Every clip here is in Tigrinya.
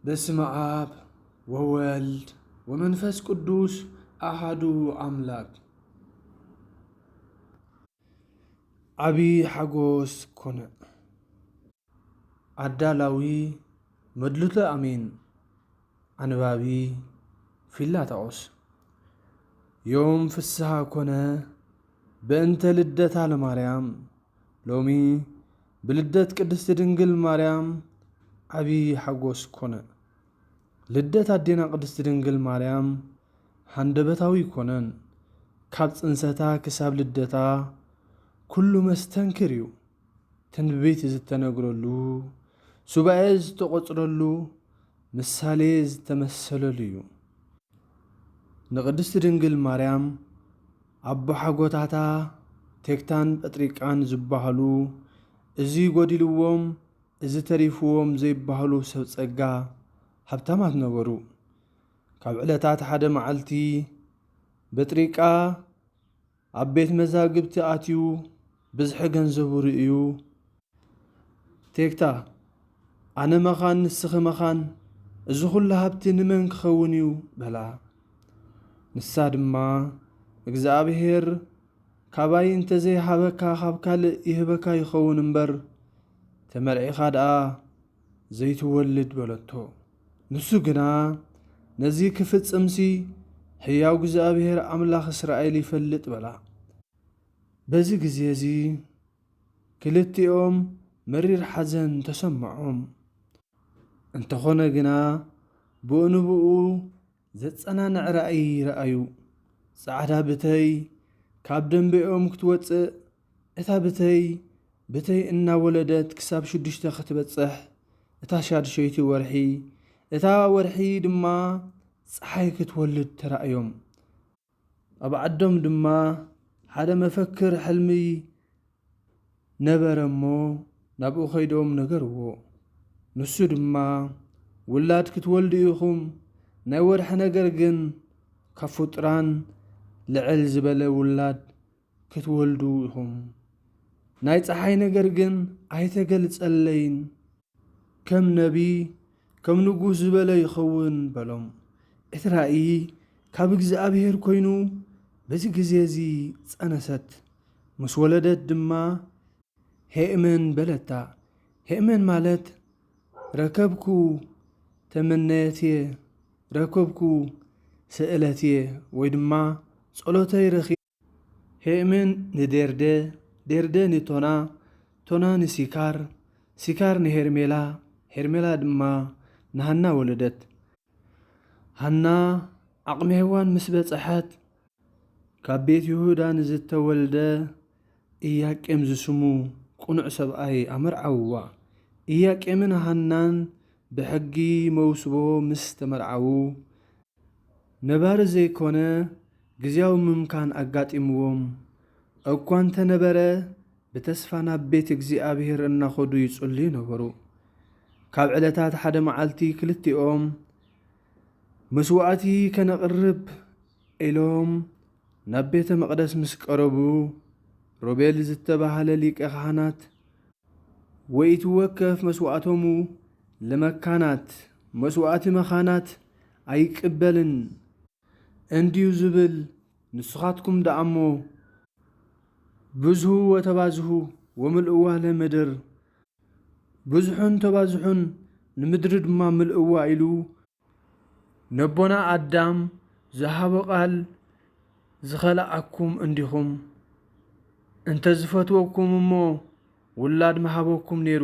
በስመ አብ ወወልድ ወመንፈስ ቅዱስ አሐዱ አምላክ። ዓቢይ ሓጎስ ኮነ። አዳላዊ መድልቶ አሜን። አንባቢ ፊላታኦስ። ዮም ፍስሐ ኮነ በእንተ ልደታ ለማርያም። ሎሚ ብልደት ቅድስት ድንግል ማርያም ዓቢይ ሓጎስ ኮነ። ልደት አዴና ቅድስት ድንግል ማርያም ሃንደበታዊ ኮነን። ካብ ጽንሰታ ክሳብ ልደታ ኩሉ መስተንክር እዩ። ትንቢት ዝተነግረሉ፣ ሱባኤ ዝተቖጽረሉ፣ ምሳሌ ዝተመሰለሉ እዩ። ንቅድስቲ ድንግል ማርያም ኣቦ ሓጎታታ ቴክታን ጴጥሪቃን ዝበሃሉ እዚ ጐዲልዎም እዚ ተሪፍዎም ዘይበሃሉ ሰብ ጸጋ ሃብታማት ነበሩ። ካብ ዕለታት ሓደ መዓልቲ ጴጥሪቃ ኣብ ቤት መዛግብቲ ኣትዩ ብዝሒ ገንዘቡ ርእዩ፣ ቴክታ ኣነ መኻን ንስኺ መኻን እዚ ኩሉ ሃብቲ ንመን ክኸውን እዩ በላ። ንሳ ድማ እግዚኣብሔር ካባይ እንተዘይሃበካ ካብ ካልእ ይህበካ ይኸውን እምበር ተመርዒኻ ደኣ ዘይትወልድ በለቶ። ንሱ ግና ነዚ ክፍጽምሲ ሕያው እግዚኣብሔር ኣምላኽ እስራኤል ይፈልጥ በላ። በዚ ጊዜ እዚ ክልቲኦም መሪር ሓዘን ተሰምዖም። እንተኾነ ግና ብኡ ንብኡ ዘጸናንዕ ራእይ ረአዩ። ጻዕዳ ብተይ ካብ ደንበኦም ክትወፅእ እታ ብተይ እናወለደት ክሳብ 6 ክትበጽሕ እታ 6ይቲ ወርሒ እታ ወርሒ ድማ ፀሓይ ክትወልድ ተራእዮም። ኣብ ዓዶም ድማ ሓደ መፈክር ሕልሚ ነበረ እሞ ናብኡ ኸይዶም ነገርዎ። ንሱ ድማ ውላድ ክትወልዱ ኢኹም፣ ናይ ወርሒ ነገር ግን ካብ ፍጡራን ልዕል ዝበለ ውላድ ክትወልዱ ኢኹም፣ ናይ ፀሓይ ነገር ግን ኣይተገልጸለይን፣ ከም ነቢይ ከም ንጉሥ ዝበለ ይኸውን በሎም። እቲ ራእይ ካብ እግዚኣብሔር ኮይኑ በዚ ጊዜ እዚ ጸነሰት። ምስ ወለደት ድማ ሄእመን በለታ። ሄእመን ማለት ረከብኩ ተመነየትየ፣ ረከብኩ ስእለትየ ወይ ድማ ጸሎተይ ረኺ። ሄእመን ንዴርደ፣ ዴርደ ንቶና፣ ቶና ንሲካር፣ ሲካር ንሄርሜላ፣ ሄርሜላ ድማ ንሃና ወለደት። ሃና ዓቕሚ ሔዋን ምስ በጽሐት ካብ ቤት ይሁዳ ንዝተወልደ ኢያቄም ዝስሙ ቁኑዕ ሰብኣይ ኣመርዓውዋ። ኢያቄምን ሃናን ብሕጊ መውስቦ ምስ ተመርዓዉ ነባሪ ዘይኮነ ጊዜያዊ ምምካን ኣጋጢምዎም እኳ እንተነበረ ብተስፋ ናብ ቤት እግዚኣብሔር እናኸዱ ይጽልዩ ነበሩ። ካብ ዕለታት ሓደ መዓልቲ ክልቲኦም መስዋዕቲ ከነቕርብ ኢሎም ናብ ቤተ መቕደስ ምስ ቀረቡ ሮቤል ዝተባህለ ሊቀ ካህናት ወይትወከፍ መስዋዕቶሙ ለመካናት መስዋዕቲ መኻናት ኣይቅበልን እንዲዩ ዝብል ንስኻትኩም ደኣሞ ብዙሑ ወተባዝሑ ወምልእዋ ለምድር ብዙሑን ተባዝሑን ንምድሪ ድማ ምልእዋ ኢሉ ነቦና ኣዳም ዝሃቦ ቓል ዝኸልኣኩም እንዲኹም እንተ ዝፈትወኩም እሞ ውላድ መሃበኩም ነይሩ።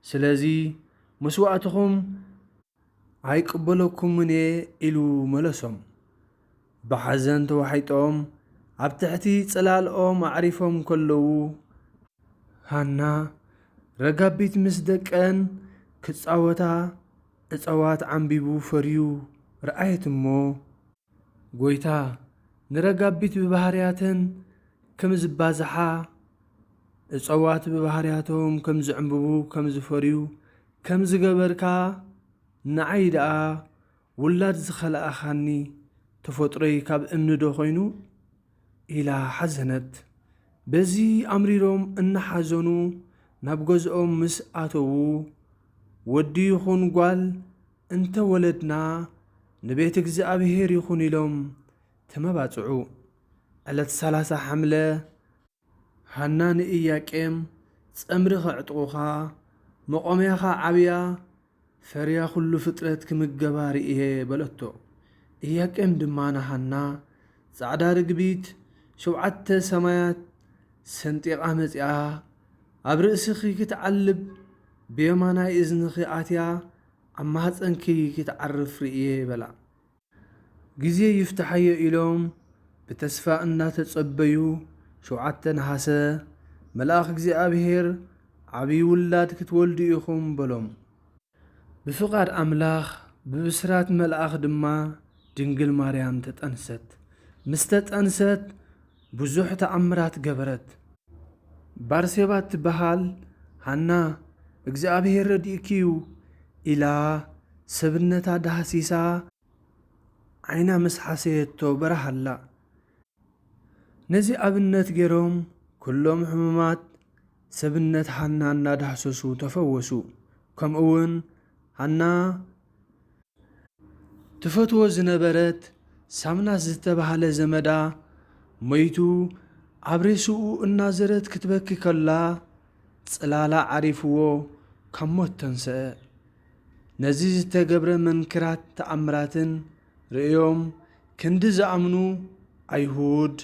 ስለዚ መስዋዕትኹም ኣይቅበለኩምን እየ ኢሉ መለሶም። ብሓዘን ተዋሒጦም ኣብ ትሕቲ ጽላልኦም ኣዕሪፎም ከለዉ ሃና ረጋቢት ምስ ደቀን ክጻወታ እፀዋት ዓንቢቡ ፈርዩ ረኣየት እሞ ጐይታ ንረጋቢት ብባህርያተን ከም ዝባዝሓ እፀዋት ብባህርያቶም ከም ዝዕንብቡ ከም ዝፈርዩ ከም ዝገበርካ ንዓይ ደኣ ውላድ ዝኸልኣኻኒ ተፈጥሮይ ካብ እምኒ ዶ ኾይኑ ኢላ ሓዘነት። በዚ ኣምሪሮም እናሓዘኑ ናብ ገዝኦም ምስ ኣተዉ ወዲ ይኹን ጓል እንተ ወለድና ንቤት እግዚኣብሔር ይኹን ኢሎም ተመባጽዑ። ዕለት 30 ሐምለ ሃና ንኢያቄም ጸምሪ ኸዕጥቑኻ መቖምያኻ ዓብያ ፈርያ ኹሉ ፍጥረት ክምገባ ርእየ በለቶ። ኢያቄም ድማ ንሃና ጻዕዳ ርግቢት 7 ሰማያት ሰንጢቓ መጺኣ ኣብ ርእስኺ ክትዓልብ ብየማናይ እዝንኺ ኣትያ ኣብ ማሕፀንኪ ክትዓርፍ ርእየ በላ። ግዜ ይፍትሐዮ ኢሎም ብተስፋ እናተጸበዩ 7 ነሓሰ መልአኽ እግዚኣብሔር ዓብዪ ውላድ ክትወልዱ ኢኹም በሎም። ብፍቓድ ኣምላኽ ብብስራት መልአኽ ድማ ድንግል ማርያም ተጠንሰት። ምስ ተጠንሰት ብዙሕ ተኣምራት ገበረት። ባርሴባ ትበሃል ሃና እግዚኣብሔር ረዲእኪዩ ኢላ ሰብነታ ዳሃሲሳ ዓይና ምስ ሓሰየቶ በረሃላ። ነዚ ኣብነት ገይሮም ኩሎም ሕሙማት ሰብነት ሃና እናዳህሰሱ ተፈወሱ። ከምኡውን ሃና ትፈትዎ ዝነበረት ሳምናስ ዝተባሃለ ዘመዳ ሞይቱ ኣብ ሬስኡ እናዘረት ክትበኪ ከላ ጽላላ ዓሪፍዎ ካብ ሞት ተንስአ። ነዚ ዝተገብረ መንክራት ተኣምራትን ርእዮም ክንዲ ዝኣምኑ ኣይሁድ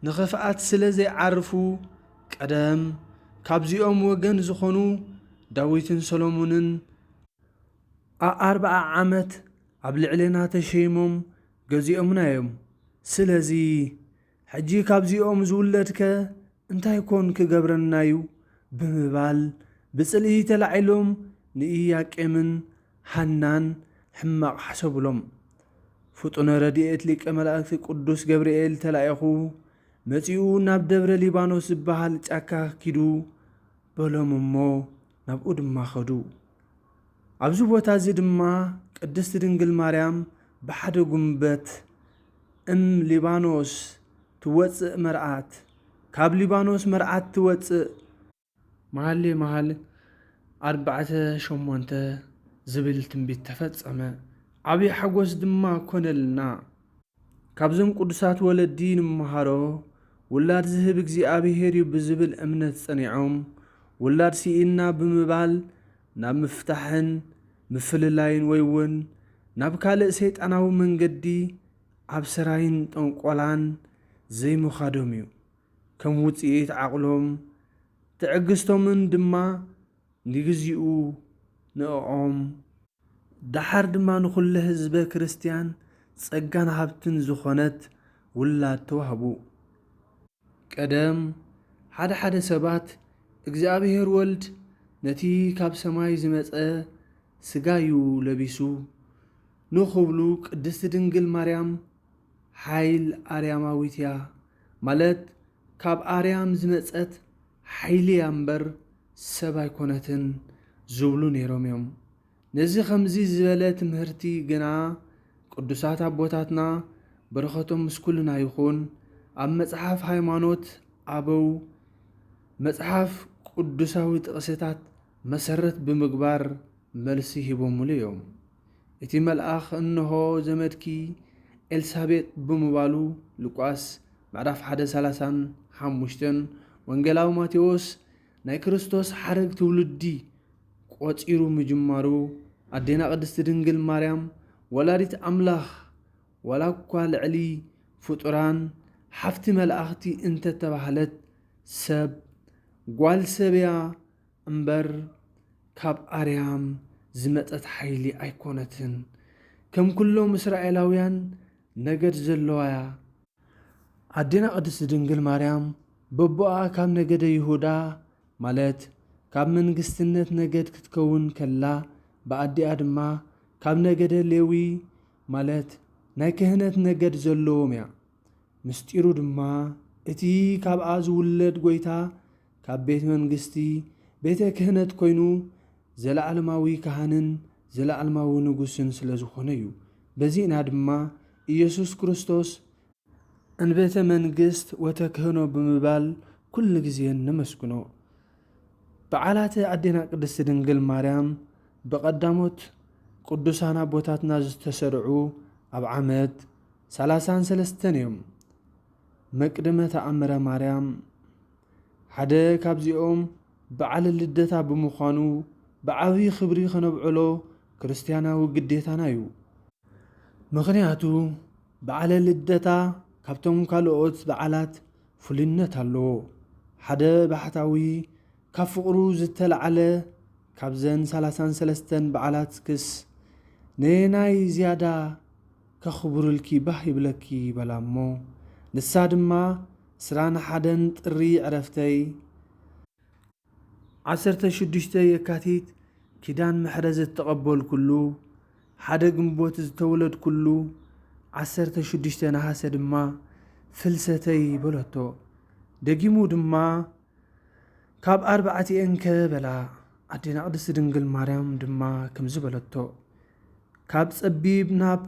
ንኽፍኣት ስለ ዘይዓርፉ ቀደም ካብዚኦም ወገን ዝኾኑ ዳዊትን ሰሎሞንን 40 ዓመት ኣብ ልዕልና ተሸይሞም ገዚኦምና እዮም። ስለዚ ሕጂ ካብዚኦም ዝውለድከ እንታይ ኮን ክገብረናዩ ብምባል ብጽልኢ ተላዒሎም ንኢያቄምን ሃናን ሕማቕ ሓሰብሎም። ፍጡነ ረድኤት ሊቀ መላእክቲ ቅዱስ ገብርኤል ተላኢኹ መጺኡ ናብ ደብረ ሊባኖስ ዝበሃል ጫካ ኪዱ በሎም እሞ ናብኡ ድማ ኸዱ። ኣብዚ ቦታ እዚ ድማ ቅድስቲ ድንግል ማርያም ብሓደ ጉንበት ሊባኖስ ትወፅእ መርዓት ካብ ሊባኖስ መርዓት ትወፅእ መኃልየ መኃልይ 4:8 ዝብል ትንቢት ተፈጸመ። ዓብዪ ሓጐስ ድማ ኮነልና። ካብዞም ቅዱሳት ወለዲ ንምሃሮ ውላድ ዝህብ እግዚኣብሔር እዩ ብዝብል እምነት ጸኒዖም ውላድ ሲኢና ብምባል ናብ ምፍታሕን ምፍልላይን ወይ እውን ናብ ካልእ ሰይጣናዊ መንገዲ ኣብ ሰራይን ጠንቆላን ዘይምኻዶም እዩ። ከም ውፅኢት ዓቕሎም ትዕግስቶምን ድማ ንግዚኡ ንዕኦም ዳሓር ድማ ንኹሉ ህዝበ ክርስቲያን ጸጋን ሃብትን ዝኾነት ውላድ ተዋህቡ። ቀደም ሓደ ሰባት እግዚኣብሔር ወልድ ነቲ ካብ ሰማይ ዝመጸ ስጋዩ ለቢሱ ንኽብሉ ቅድስቲ ድንግል ማርያም ሓይል ኣርያማዊት እያ ማለት ካብ ኣርያም ዝመጸት ሓይሊ እያ እምበር ሰብ ኣይኮነትን ዝብሉ ነይሮም እዮም። ነዚ ከምዚ ዝበለ ትምህርቲ ግና ቅዱሳት ኣቦታትና በረኸቶም ምስ ኩልና ይኹን ኣብ መጽሓፍ ሃይማኖት ኣበው መጽሓፍ ቅዱሳዊ ጥቕስታት መሰረት ብምግባር መልሲ ሂቦሙሉ እዮም። እቲ መልአኽ እንሆ ዘመድኪ ኤልሳቤጥ ብምባሉ ሉቃስ ምዕራፍ 1:35 ወንጌላዊ ማቴዎስ ናይ ክርስቶስ ሓረግ ትውልዲ ቆፂሩ ምጅማሩ ኣዴና ቅድስቲ ድንግል ማርያም ወላዲት ኣምላኽ ወላ እኳ ልዕሊ ፍጡራን ሓፍቲ መላእኽቲ እንተተባህለት ሰብ ጓል ሰብያ እምበር ካብ ኣርያም ዝመጸት ሓይሊ ኣይኮነትን። ከም ኩሎም እስራኤላውያን ነገድ ዘለዋያ ኣዴና ቅድስቲ ድንግል ማርያም በቦኣ ካብ ነገደ ይሁዳ ማለት ካብ መንግስትነት ነገድ ክትከውን ከላ ብኣዲኣ ድማ ካብ ነገደ ሌዊ ማለት ናይ ክህነት ነገድ ዘለዎም እያ። ምስጢሩ ድማ እቲ ካብኣ ዝውለድ ጎይታ ካብ ቤት መንግስቲ ቤተ ክህነት ኮይኑ ዘለዓለማዊ ካህንን ዘለዓለማዊ ንጉስን ስለ ዝኾነ እዩ። በዚህና ድማ ኢየሱስ ክርስቶስ እንቤተ መንግስት ወተክህኖ ብምባል ኩሉ ግዜ ነመስግኖ። በዓላተ ኣዴና ቅድስቲ ድንግል ማርያም በቐዳሞት ቅዱሳን ኣቦታትና ዝተሰርዑ ኣብ ዓመት 33 እዮም። መቅድመ ተኣምረ ማርያም ሓደ ካብዚኦም በዓል ልደታ ብምዃኑ ብዓብዪ ክብሪ ከነብዕሎ ክርስቲያናዊ ግዴታና እዩ። ምክንያቱ በዓለ ልደታ ካብቶም ካልኦት በዓላት ፍሉይነት ኣለዎ። ሓደ ባህታዊ ካብ ፍቕሩ ዝተለዓለ ካብዘን 33 በዓላት ክስ ነናይ ዝያዳ ከኽብሩልኪ ባህ ይብለኪ በላ እሞ ንሳ ድማ 21 ጥሪ ዕረፍተይ 16 የካቲት ኪዳን ምሕረት ዝተቐበልኩሉ ሓደ ግንቦት ዝተወለድኩሉ 16 ነሓሰ ድማ ፍልሰተይ በለቶ። ደጊሙ ድማ ካብ 4 በላ ኣዴና ቅድስቲ ድንግል ማርያም ድማ ከምዚ በለቶ ካብ ጸቢብ ናብ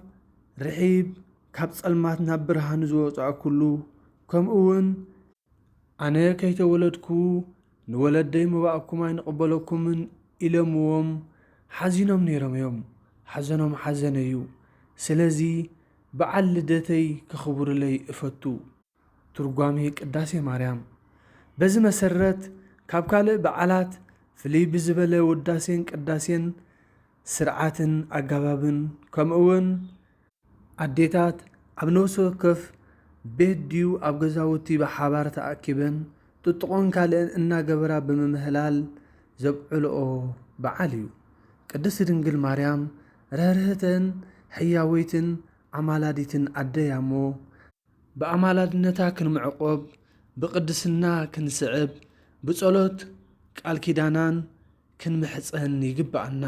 ርሒብ ካብ ጸልማት ናብ ብርሃን ዝወፅኣ ኩሉ ከምኡ እውን ኣነ ከይተወለድኩ ንወለደይ መባእኩም ኣይንቕበለኩምን ኢሎምዎም ሓዚኖም ነይሮም እዮም። ሓዘኖም ሓዘነ እዩ። ስለዚ በዓል ልደተይ ከኽብሩለይ እፈቱ። ትርጓሜ ቅዳሴ ማርያም። በዚ መሰረት ካብ ካልእ በዓላት ፍልይ ብዝበለ ውዳሴን ቅዳሴን ስርዓትን ኣገባብን ከምኡውን ኣዴታት ኣብ ነብሲ ወከፍ ቤት ድዩ ኣብ ገዛውቲ ብሓባር ተኣኪበን ጥጥቖን ካልእን እናገበራ ብምምህላል ዘብዕልኦ በዓል እዩ። ቅድስቲ ድንግል ማርያም ርህርህትን ሕያወይትን ኣማላዲትን ኣደያ እሞ ብኣማላድነታ ክንምዕቆብ ብቅድስና ክንስዕብ ብጸሎት ቃል ኪዳናን ክንምሕፀን ይግባአና።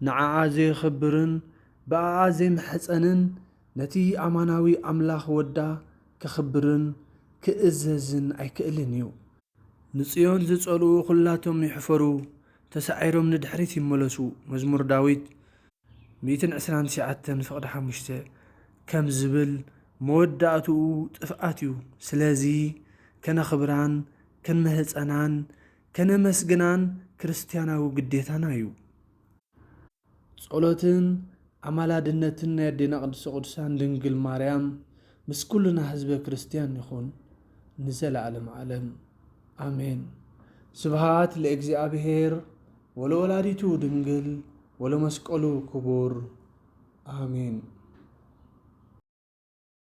ንዓዓ ዘይኽብርን ብኣኣ ዘይምሕፀንን ነቲ ኣማናዊ ኣምላኽ ወዳ ክኽብርን ክእዘዝን ኣይክእልን እዩ። ንጽዮን ዝጸልኡ ኩላቶም ይሕፈሩ ተሳዒሮም ንድሕሪት ይመለሱ። መዝሙር ዳዊት 129 ፍቕዲ 5 ከም ዝብል መወዳእትኡ ጥፍኣት እዩ። ስለዚ ከነኽብራን ከንምህፀናን ከነመስግናን ክርስቲያናዊ ግዴታና እዩ። ጸሎትን ኣማላድነትን ናይ ኣዴና ቅድስቲ ቅዱሳን ድንግል ማርያም ምስ ኩልና ህዝበ ክርስቲያን ይኹን ንዘለዓለም ዓለም ኣሜን። ስብሃት ለእግዚአብሔር ወለወላዲቱ ድንግል ወለመስቀሉ ክቡር አሜን።